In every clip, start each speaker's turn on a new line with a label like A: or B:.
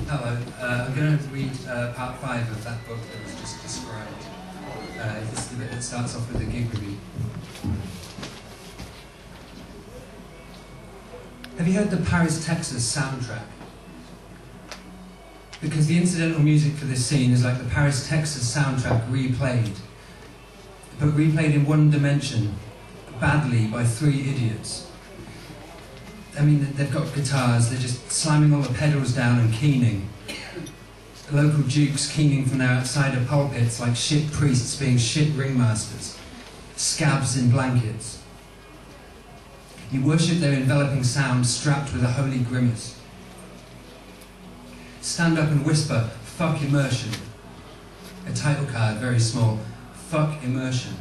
A: Hello, I'm going to read part 5 of that book that was just described. This is the bit that starts off with the gig review. Have you heard the Paris, Texas soundtrack? Because the incidental music for this scene is like the Paris, Texas soundtrack replayed, but replayed in one dimension, badly by 3 idiots. I mean, they've got guitars, they're just slamming all the pedals down and keening. Local dukes keening from their outsider pulpits like shit priests being shit ringmasters. Scabs in blankets. You worship their enveloping sound strapped with a holy grimace. Stand up and whisper, fuck immersion. A title card, very small, fuck immersion.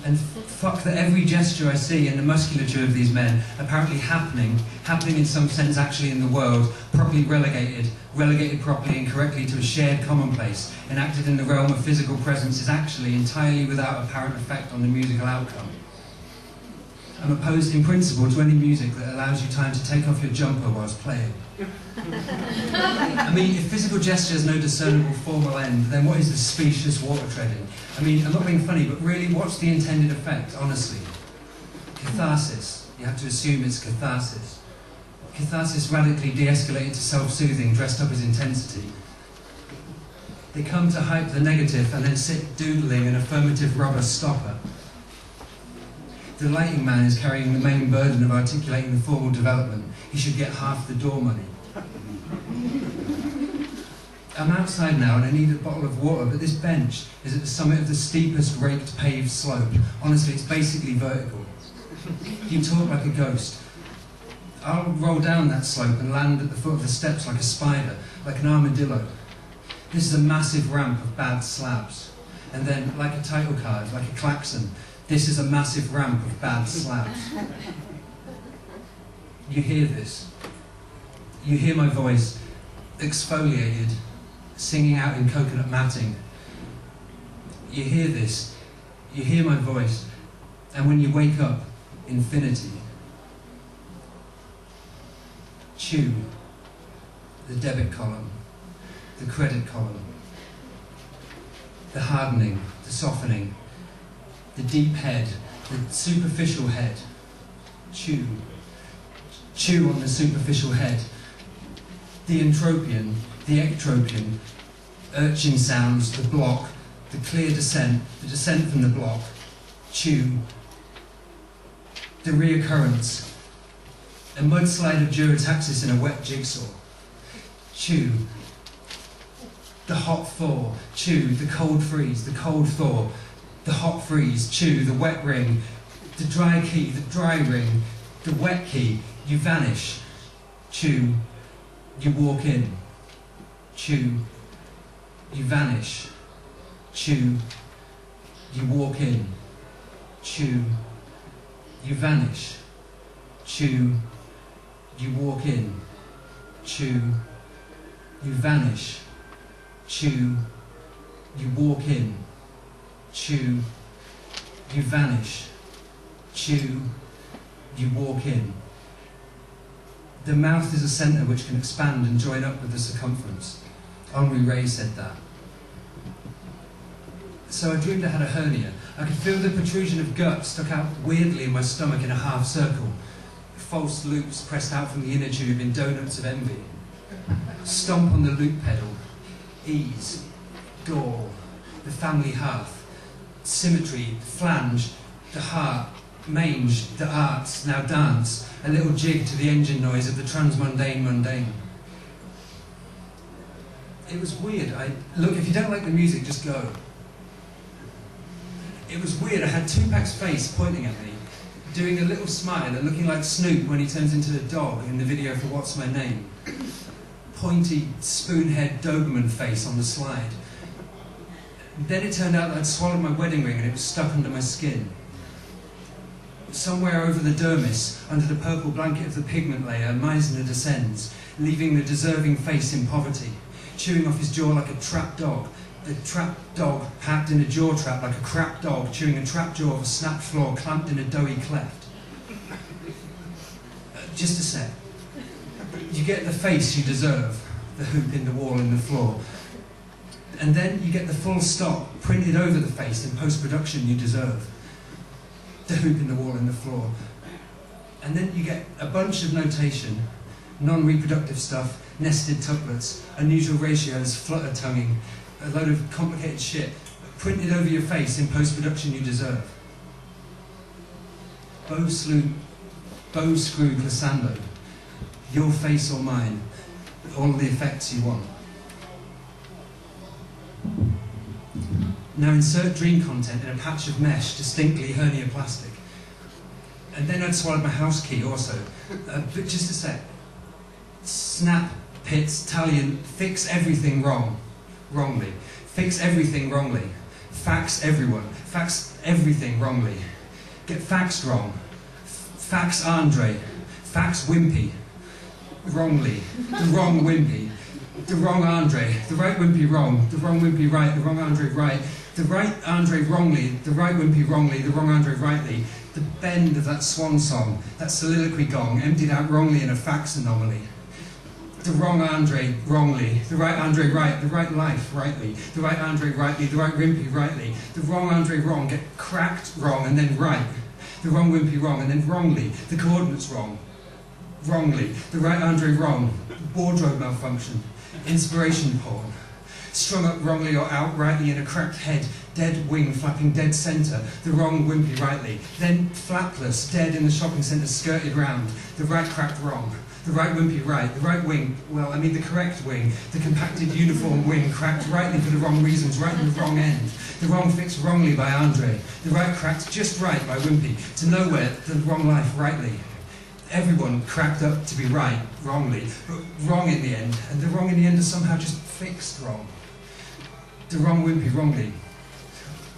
A: And fuck that every gesture I see in the musculature of these men apparently happening in some sense actually in the world, properly relegated properly and correctly to a shared commonplace, enacted in the realm of physical presence, is actually entirely without apparent effect on the musical outcome. I'm opposed in principle to any music that allows you time to take off your jumper whilst playing. I mean, if physical gesture has no discernible formal end, then what is the specious water treading? I mean, I'm not being funny, but really, what's the intended effect, honestly? Catharsis. You have to assume it's catharsis. Catharsis radically de-escalated to self-soothing, dressed up as intensity. They come to hype the negative and then sit doodling an affirmative rubber stopper. The lighting man is carrying the main burden of articulating the formal development. He should get half the door money. I'm outside now and I need a bottle of water, but this bench is at the summit of the steepest raked paved slope. Honestly, it's basically vertical. You talk like a ghost. I'll roll down that slope and land at the foot of the steps like a spider, like an armadillo. This is a massive ramp of bad slabs. And then, like a title card, like a klaxon, this is a massive ramp of bad slabs. You hear this. You hear my voice, exfoliated, singing out in coconut matting. You hear this. You hear my voice. And when you wake up, infinity. Chew. The debit column. The credit column. The hardening. The softening. The deep head, the superficial head. Chew. Chew on the superficial head. The entropian, the ectropian, urchin sounds, the block, the clear descent, the descent from the block. Chew. The reoccurrence. A mudslide of Durataxis in a wet jigsaw. Chew. The hot thaw. Chew. The cold freeze, the cold thaw. The hot freeze, chew, the wet ring, the dry key, the dry ring, the wet key, you vanish, chew, you walk in, chew, you vanish, chew, you walk in, chew, you vanish, chew, you walk in, chew, you vanish, chew, you walk in. Chew, you vanish. Chew, you walk in. The mouth is a centre which can expand and join up with the circumference. Henri Ray said that. So I dreamed I had a hernia. I could feel the protrusion of gut stuck out weirdly in my stomach in a half circle. False loops pressed out from the inner tube in donuts of envy. Stomp on the loop pedal. Ease. Gall. The family hearth. Symmetry, flange, the heart, mange, the arts, now dance, a little jig to the engine noise of the transmundane mundane. It was weird. Look, if you don't like the music, just go. It was weird. I had Tupac's face pointing at me, doing a little smile and looking like Snoop when he turns into the dog in the video for What's My Name. Pointy, spoonhead Doberman face on the slide. Then it turned out that I'd swallowed my wedding ring and it was stuck under my skin. Somewhere over the dermis, under the purple blanket of the pigment layer, Meisner descends, leaving the deserving face in poverty, chewing off his jaw like a trapped dog, a trapped dog packed in a jaw trap like a crap dog chewing a trap jaw of a snapped floor clamped in a doughy cleft. Just a sec. You get the face you deserve, the hoop in the wall and the floor. And then you get the full stop printed over the face in post-production you deserve, the hoop in the wall and the floor. And then you get a bunch of notation, non-reproductive stuff, nested tuplets, unusual ratios, flutter tonguing, a load of complicated shit, printed over your face in post-production you deserve. Bow screw glissando, your face or mine, all the effects you want. Now insert dream content in a patch of mesh, distinctly herniaplastic. And then I'd swallowed my house key also. But just a sec. Snap, pits, Talion, fix everything wrongly. Fix everything wrongly. Fax everyone. Fax everything wrongly. Get faxed wrong. Fax Andre. Fax Wimpy. Wrongly. The wrong Wimpy. The wrong Andre. The right Wimpy wrong. The wrong Wimpy right. The wrong Andre right. The right Andre wrongly. The right Wimpy wrongly. The wrong Andre rightly. The bend of that swan song. That soliloquy gong emptied out wrongly in a fax anomaly. The wrong Andre wrongly. The right Andre right. The right life rightly. The right Andre rightly. The right Wimpy rightly. The wrong Andre wrong. Get cracked wrong and then right. The wrong Wimpy wrong and then wrongly. The coordinates wrong. Wrongly. The right Andre wrong. Wardrobe malfunction. Inspiration porn. Strung up wrongly or out rightly in a cracked head. Dead wing flapping dead centre. The wrong Wimpy rightly. Then flapless, dead in the shopping centre skirted round. The right cracked wrong. The right Wimpy right. The right wing, well, I mean the correct wing. The compacted uniform wing cracked rightly for the wrong reasons, right in the wrong end. The wrong fixed wrongly by Andre. The right cracked just right by Wimpy. To nowhere, the wrong life rightly. Everyone cracked up to be right, wrongly, but wrong in the end. And the wrong in the end is somehow just fixed wrong. The wrong Wimpy wrongly.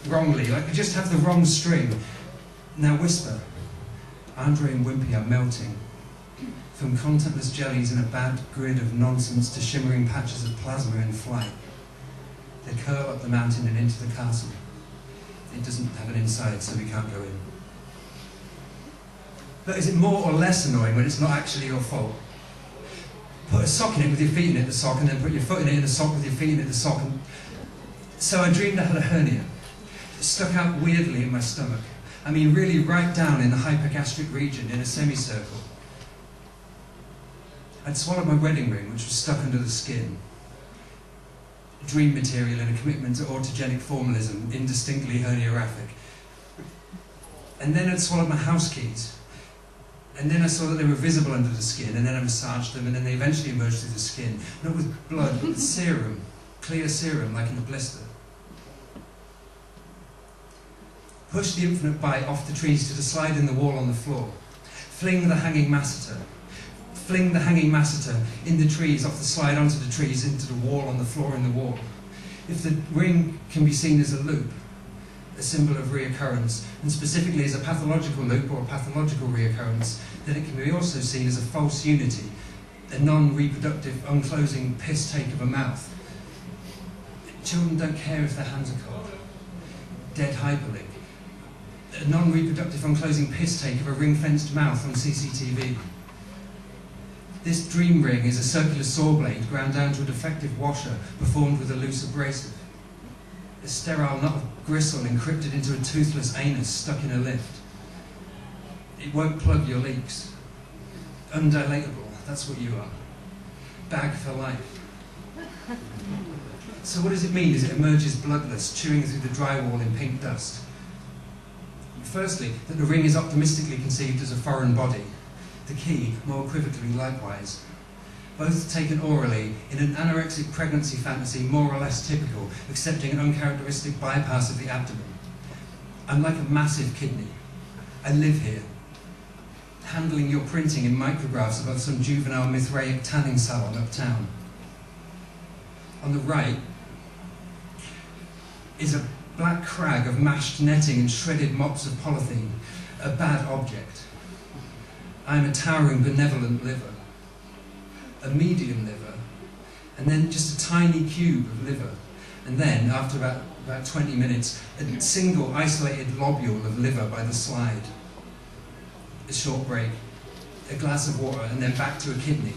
A: Wrongly, like we just have the wrong string. Now whisper. Andre and Wimpy are melting. From contentless jellies in a bad grid of nonsense to shimmering patches of plasma in flight. They curl up the mountain and into the castle. It doesn't have an inside, so we can't go in. But is it more or less annoying when it's not actually your fault? Put a sock in it with your feet in it, the sock, and then put your foot in it in a sock with your feet in it, the sock. And so I dreamed I had a hernia. It stuck out weirdly in my stomach. I mean, really right down in the hypergastric region, in a semicircle. I'd swallowed my wedding ring, which was stuck under the skin. Dream material and a commitment to autogenic formalism, indistinctly herniorrhaphic. And then I'd swallowed my house keys. And then I saw that they were visible under the skin, and then I massaged them, and then they eventually emerged through the skin. Not with blood, but with serum. Clear serum, like in a blister. Push the infinite bite off the trees to the slide in the wall on the floor. Fling the hanging masseter. Fling the hanging masseter in the trees, off the slide onto the trees, into the wall on the floor in the wall. If the ring can be seen as a loop, a symbol of reoccurrence, and specifically as a pathological loop or a pathological reoccurrence, then it can be also seen as a false unity, a non-reproductive, unclosing piss take of a mouth. Children don't care if their hands are cold. Dead hyperlink. A non-reproductive, unclosing piss take of a ring-fenced mouth on CCTV. This dream ring is a circular saw blade ground down to a defective washer performed with a loose abrasive. A sterile knot of gristle encrypted into a toothless anus stuck in a lift. It won't plug your leaks. Undilatable, that's what you are. Bag for life. So what does it mean as it emerges bloodless, chewing through the drywall in pink dust? Firstly, that the ring is optimistically conceived as a foreign body. The key, more equivocally likewise. Both taken orally, in an anorexic pregnancy fantasy more or less typical, accepting an uncharacteristic bypass of the abdomen. I'm like a massive kidney. I live here, handling your printing in micrographs above some juvenile Mithraic tanning salon uptown. On the right is a black crag of mashed netting and shredded mops of polythene, a bad object. I am a towering benevolent liver, a medium liver, and then just a tiny cube of liver, and then, after about 20 minutes, a single isolated lobule of liver by the slide. A short break, a glass of water, and then back to a kidney.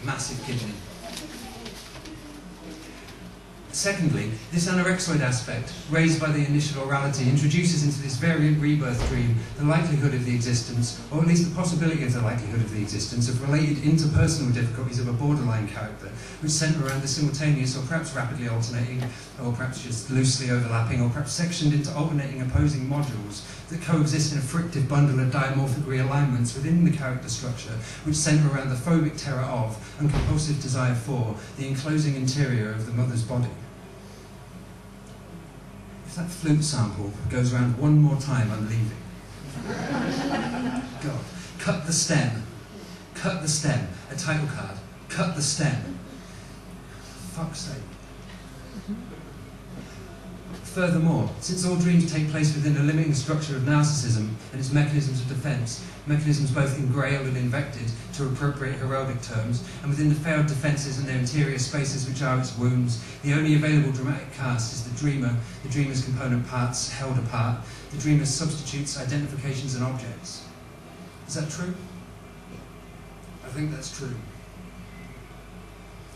A: a massive kidney. Secondly, this anorexoid aspect, raised by the initial orality, introduces into this variant rebirth dream the likelihood of the existence, or at least the possibility of the likelihood of the existence, of related interpersonal difficulties of a borderline character, which centre around the simultaneous, or perhaps rapidly alternating, or perhaps just loosely overlapping, or perhaps sectioned into alternating opposing modules that coexist in a frictive bundle of diamorphic realignments within the character structure, which centre around the phobic terror of, and compulsive desire for, the enclosing interior of the mother's body. If that flute sample goes around one more time, I'm leaving. God. Cut the stem. Cut the stem. A title card. Cut the stem. For fuck's sake. Furthermore, since all dreams take place within a limiting structure of narcissism and its mechanisms of defence, mechanisms both engrailed and invected, to appropriate heraldic terms, and within the failed defences and their interior spaces which are its wounds, the only available dramatic cast is the dreamer, the dreamer's component parts held apart, the dreamer's substitutes, identifications and objects. Is that true? I think that's true.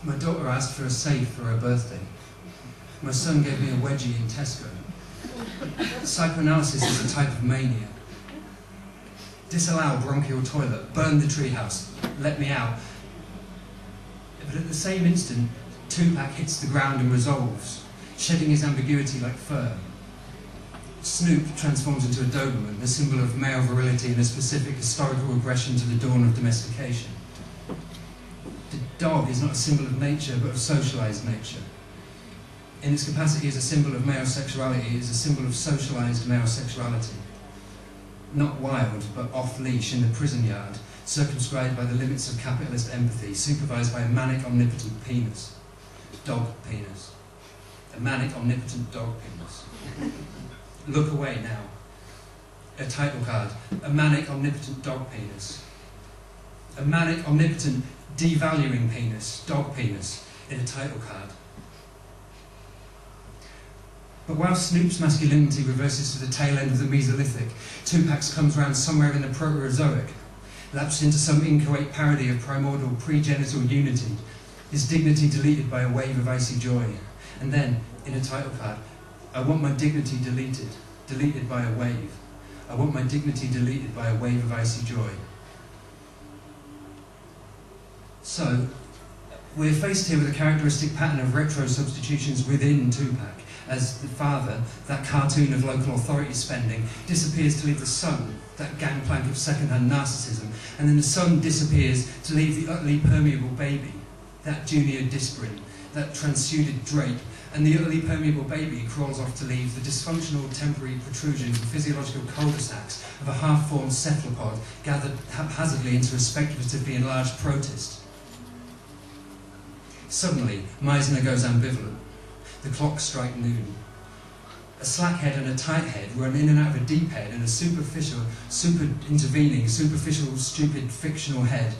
A: My daughter asked for a safe for her birthday. My son gave me a wedgie in Tesco. Psychoanalysis is a type of mania. Disallow bronchial toilet, burn the treehouse, let me out. But at the same instant, Tupac hits the ground and resolves, shedding his ambiguity like fur. Snoop transforms into a Doberman, a symbol of male virility and a specific historical regression to the dawn of domestication. The dog is not a symbol of nature, but of socialised nature. In its capacity as a symbol of male sexuality, it is a symbol of socialised male sexuality. Not wild, but off-leash in the prison yard, circumscribed by the limits of capitalist empathy, supervised by a manic omnipotent penis. Dog penis. A manic omnipotent dog penis. Look away now. A title card. A manic omnipotent dog penis. A manic omnipotent devaluing penis, dog penis, in a title card. But while Snoop's masculinity reverses to the tail end of the Mesolithic, Tupac's comes round somewhere in the Proterozoic, lapsed into some inchoate parody of primordial pre-genital unity, his dignity deleted by a wave of icy joy. And then, in a title card, I want my dignity deleted, deleted by a wave. I want my dignity deleted by a wave of icy joy. So, we're faced here with a characteristic pattern of retro substitutions within Tupac, as the father, that cartoon of local authority spending, disappears to leave the son, that gangplank of second-hand narcissism, and then the son disappears to leave the utterly permeable baby, that junior Disprin, that transuded drape, and the utterly permeable baby crawls off to leave the dysfunctional temporary protrusions and physiological cul-de-sacs of a half-formed cephalopod gathered haphazardly into a speculatively enlarged protist. Suddenly, Meisner goes ambivalent. The clocks strike noon. A slack head and a tight head run in and out of a deep head, and a superficial, super-intervening, superficial, stupid, fictional head.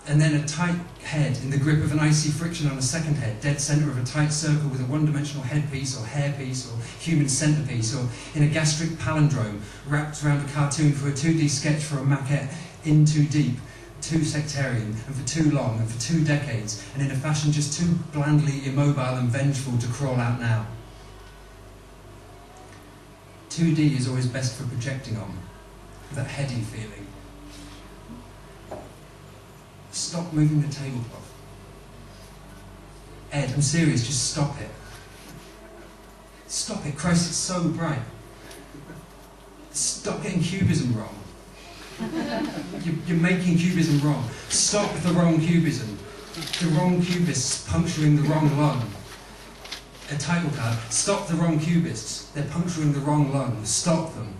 A: And then a tight head in the grip of an icy friction on a second head, dead centre of a tight circle with a one-dimensional headpiece or hairpiece or human centrepiece, or in a gastric palindrome wrapped around a cartoon for a 2D sketch for a maquette, in too deep, too sectarian, and for too long, and for 2 decades, and in a fashion just too blandly immobile and vengeful to crawl out now. 2D is always best for projecting on, that heady feeling. Stop moving the tablecloth. Ed, I'm serious, just stop it. Stop it, Christ, it's so bright. Stop getting cubism wrong. You're making cubism wrong. Stop the wrong cubism. The wrong cubists puncturing the wrong lung. A title card. Stop the wrong cubists. They're puncturing the wrong lung. Stop them.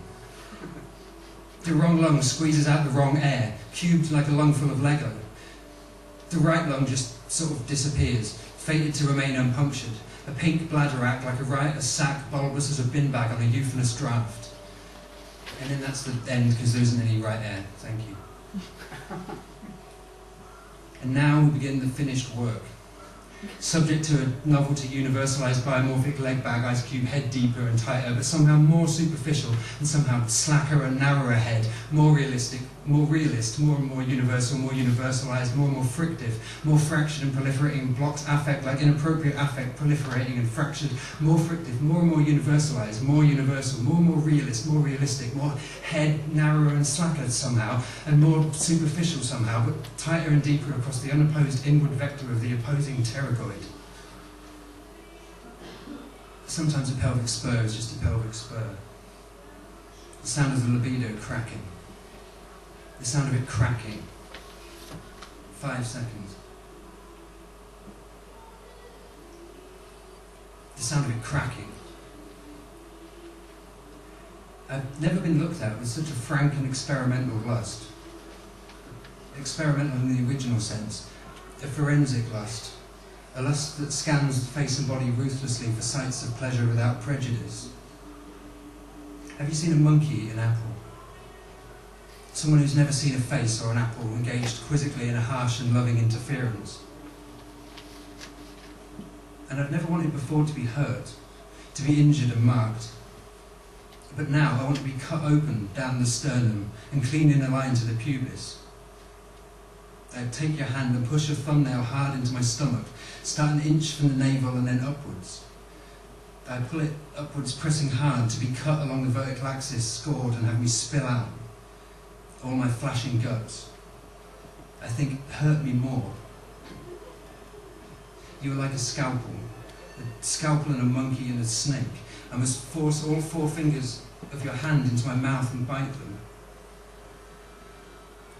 A: The wrong lung squeezes out the wrong air, cubed like a lung full of Lego. The right lung just sort of disappears, fated to remain unpunctured. A pink bladder act like a riotous sack, bulbous as a bin bag on a euphonous draft. And then that's the end, because there isn't any right air. Thank you. And now we begin the finished work. Subject to a novelty universalised biomorphic leg bag, ice cube, head deeper and tighter, but somehow more superficial, and somehow slacker and narrower head, more realistic, more realist, more and more universal, more universalized, more and more frictive, more fractured and proliferating, blocks affect like inappropriate affect, proliferating and fractured, more frictive, more and more universalized, more universal, more and more realist, more realistic, more head, narrower and slacker somehow, and more superficial somehow, but tighter and deeper across the unopposed inward vector of the opposing pterygoid. Sometimes a pelvic spur is just a pelvic spur. The sound of the libido cracking. The sound of it cracking. 5 seconds. The sound of it cracking. I've never been looked at with such a frank and experimental lust. Experimental in the original sense. A forensic lust. A lust that scans face and body ruthlessly for sights of pleasure without prejudice. Have you seen a monkey eat an apple? Someone who's never seen a face or an apple engaged quizzically in a harsh and loving interference. And I've never wanted before to be hurt, to be injured and marked. But now I want to be cut open down the sternum and clean in a line to the pubis. I'd take your hand and push a thumbnail hard into my stomach, start an inch from the navel and then upwards. I'd pull it upwards, pressing hard to be cut along the vertical axis, scored and have me spill out. All my flashing guts. I think hurt me more. You were like a scalpel and a monkey and a snake. I must force all 4 fingers of your hand into my mouth and bite them.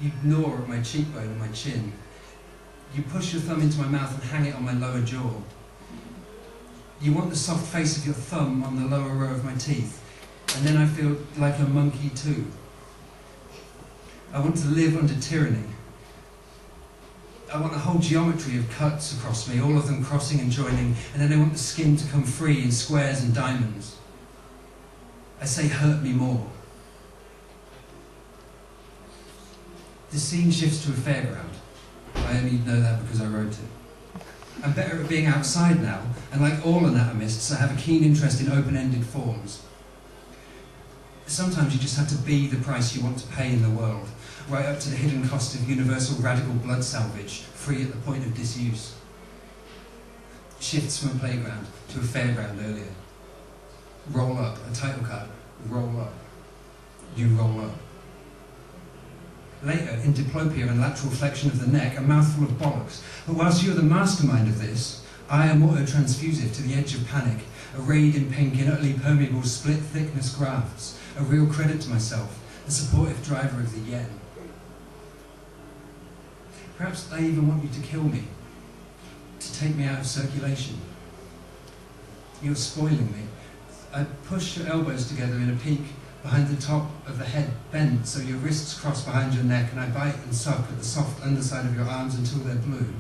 A: You gnaw at my cheekbone and my chin. You push your thumb into my mouth and hang it on my lower jaw. You want the soft face of your thumb on the lower row of my teeth, and then I feel like a monkey too. I want to live under tyranny. I want the whole geometry of cuts across me, all of them crossing and joining, and then I want the skin to come free in squares and diamonds. I say, hurt me more. The scene shifts to a fairground. I only know that because I wrote it. I'm better at being outside now, and like all anatomists, I have a keen interest in open-ended forms. Sometimes you just have to be the price you want to pay in the world, right up to the hidden cost of universal radical blood salvage, free at the point of disuse. Shifts from a playground to a fairground earlier. Roll up, a title card, roll up. You roll up. Later, in diplopia and lateral flexion of the neck, a mouthful of bollocks. But whilst you're the mastermind of this, I am autotransfusive to the edge of panic, arrayed in pink in utterly permeable split-thickness grafts, a real credit to myself, a supportive driver of the yen. Perhaps I even want you to kill me, to take me out of circulation. You're spoiling me. I push your elbows together in a peak behind the top of the head, bent so your wrists cross behind your neck, and I bite and suck at the soft underside of your arms until they're blue.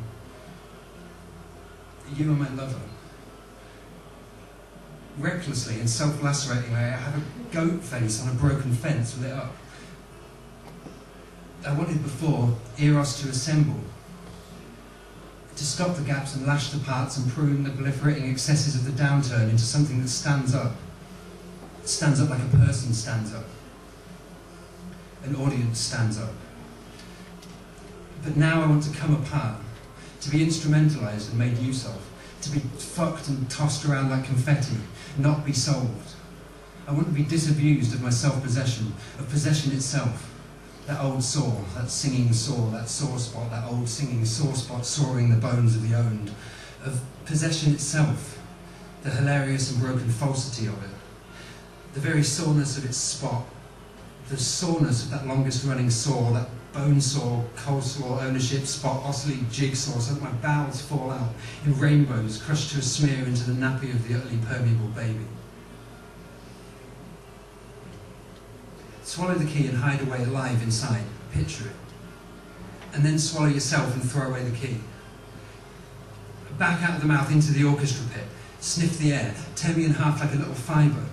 A: You are my lover. Recklessly and self-laceratingly, I have a goat face on a broken fence lit up. I wanted before Eros to assemble, to stop the gaps and lash the parts and prune the proliferating excesses of the downturn into something that stands up. Stands up like a person stands up. An audience stands up. But now I want to come apart, to be instrumentalized and made use of, to be fucked and tossed around like confetti, not be solved. I want to be disabused of my self-possession, of possession itself. That old sore, that singing sore, that sore spot, that old singing sore spot soaring the bones of the owned. Of possession itself, the hilarious and broken falsity of it. The very soreness of its spot, the soreness of that longest running sore, that bone saw, coleslaw, ownership, spot, osley, jigsaw, so that my bowels fall out in rainbows, crushed to a smear into the nappy of the utterly permeable baby. Swallow the key and hide away alive inside, picture it. And then swallow yourself and throw away the key. Back out of the mouth into the orchestra pit, sniff the air, tear me in half like a little fibre,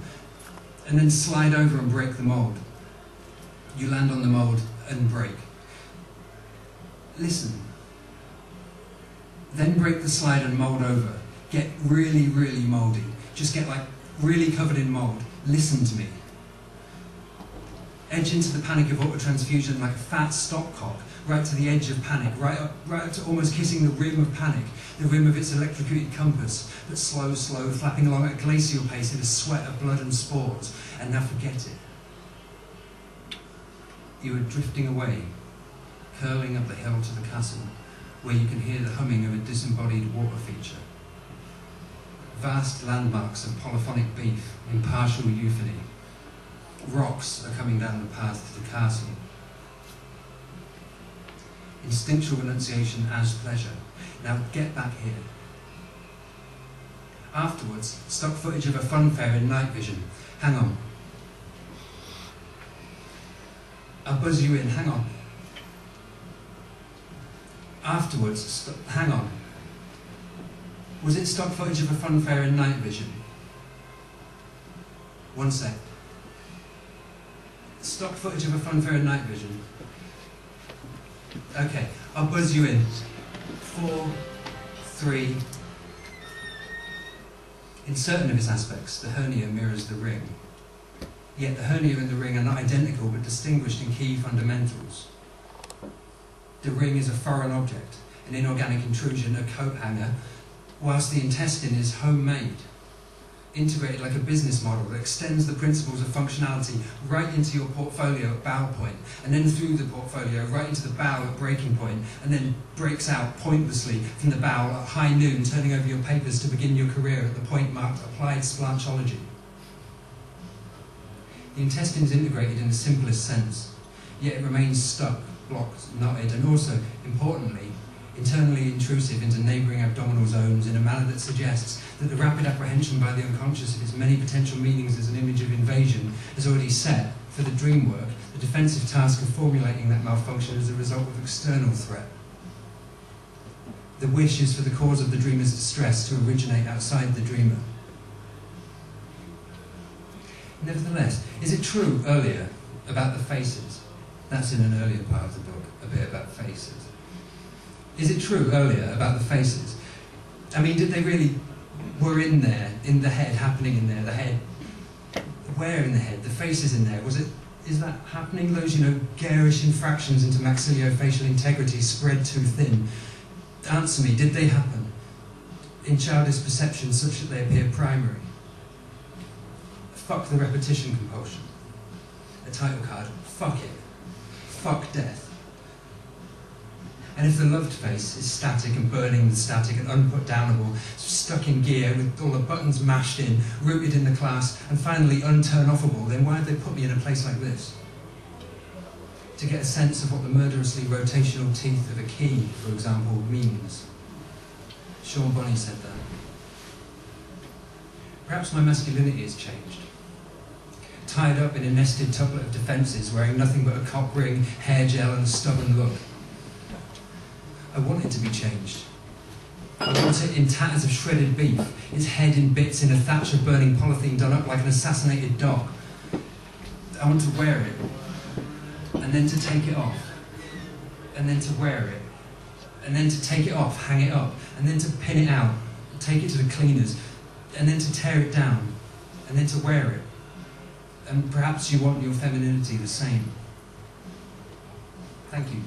A: and then slide over and break the mould. You land on the mould and break. Listen. Then break the slide and mould over. Get really, really mouldy. Just get like really covered in mould. Listen to me. edge into the panic of autotransfusion like a fat stopcock, right to the edge of panic, right up to almost kissing the rim of panic, the rim of its electrocuted compass, but slow, flapping along at a glacial pace in a sweat of blood and spores, and now forget it. You are drifting away, curling up the hill to the castle, where you can hear the humming of a disembodied water feature. Vast landmarks of polyphonic beef in partial euphony. Rocks are coming down the path to the castle. Instinctual renunciation as pleasure. Now get back here. Afterwards, stock footage of a funfair in night vision. Hang on. I'll buzz you in, hang on. Afterwards, hang on. Was it stock footage of a funfair in night vision? One sec. Stock footage of a funfair in night vision. Okay, I'll buzz you in. 4, 3. In certain of its aspects, the hernia mirrors the ring. Yet the hernia and the ring are not identical but distinguished in key fundamentals. The ring is a foreign object, an inorganic intrusion, a coat hanger, whilst the intestine is homemade, integrated like a business model that extends the principles of functionality right into your portfolio at bow point, and then through the portfolio right into the bow at breaking point, and then breaks out pointlessly from the bow at high noon, turning over your papers to begin your career at the point marked applied splanchology. The intestine is integrated in the simplest sense, yet it remains stuck, blocked, knotted, and also, importantly, internally intrusive into neighbouring abdominal zones in a manner that suggests that the rapid apprehension by the unconscious of its many potential meanings as an image of invasion has already set, for the dream work, the defensive task of formulating that malfunction as a result of external threat. The wish is for the cause of the dreamer's distress to originate outside the dreamer. Nevertheless, is it true earlier about the faces? That's in an earlier part of the book, a bit about faces. Is it true earlier about the faces? I mean, did they really, were in there, in the head, happening in there, the head, where in the head, the faces in there, is that happening? Those, garish infractions into maxillofacial integrity spread too thin. Answer me, did they happen? In childish perception such that they appear primary? Fuck the repetition compulsion. A title card, fuck it. Fuck death. And if the loved face is static and burning static and unputdownable, stuck in gear with all the buttons mashed in, rooted in the class, and finally unturn-offable, then why have they put me in a place like this? To get a sense of what the murderously rotational teeth of a key, for example, means. Sean Bonney said that. Perhaps my masculinity has changed. Tied up in a nested tublet of defences, wearing nothing but a cock ring, hair gel and a stubborn look. I want it to be changed. I want it in tatters of shredded beef, its head in bits in a thatch of burning polythene done up like an assassinated dog. I want to wear it, and then to take it off, and then to wear it, and then to take it off, hang it up, and then to pin it out, take it to the cleaners, and then to tear it down, and then to wear it. And perhaps you want your femininity the same. Thank you.